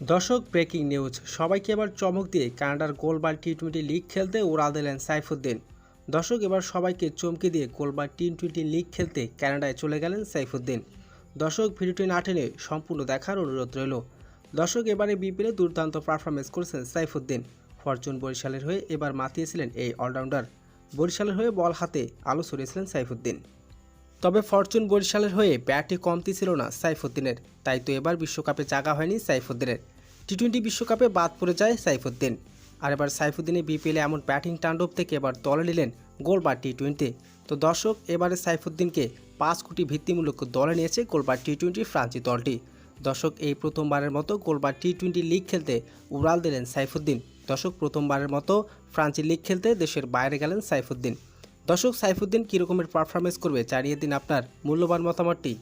দর্শক breaking news সবাইকে এবার চমক দিয়ে কানাডার গোলবার টি-20 লিগ খেলতে উড়াল দিলেন সাইফুদ্দিন। দর্শক এবার সবাইকে চমকে দিয়ে গোলবার টি-20 লিগ খেলতে কানাডায় চলে গেলেন সাইফুদ্দিন। দর্শক ভিডিওটি না টেনে সম্পূর্ণ দেখার অনুরোধ রইল। দর্শক এবারে বিপিএলে দুর্দান্ত পারফরমেন্স করেছেন সাইফুদ্দিন। ফরচুন বরিশালের হয়ে এবার মাতিয়েছিলেন এই অলরাউন্ডার। বরিশালের হয়ে বল হাতে আলো ছড়িয়েছিলেন সাইফুদ্দিন। তবে ফরচুন বরিশালের হয়ে ব্যাটে কমতি ছিল না সাইফুদ্দিনের, তাই তো এবার বিশ্বকাপে জায়গা হয়নি সাইফুদ্দিনের। টি-20 বিশ্বকাপে বাদ পড়ে যায় সাইফুদ্দিন। আর এবার সাইফুদ্দিনের বিপিএলে এমন ব্যাটিং তাণ্ডব থেকে এবার দলে নিলেন গোলবার টি-20। তো দর্শক এবারে সাইফুদ্দিনকে 5 কোটি ভিত্তিমূলক দলে নিয়েছে গোলবার টি-20 ফ্রান্সি দলটি। দর্শক এই প্রথমবারের মতো গোলবার টি-20 লিগ খেলতে উড়াল দিলেন সাইফুদ্দিন। দর্শক প্রথমবারের মতো ফ্রান্সি লিগ খেলতে দেশের বাইরে গেলেন সাইফুদ্দিন। দর্শক সাইফুদ্দিন কী রকমের পারফরমেন্স করবে জানিয়ে দিন আপনার মূল্যবান মতামতটি।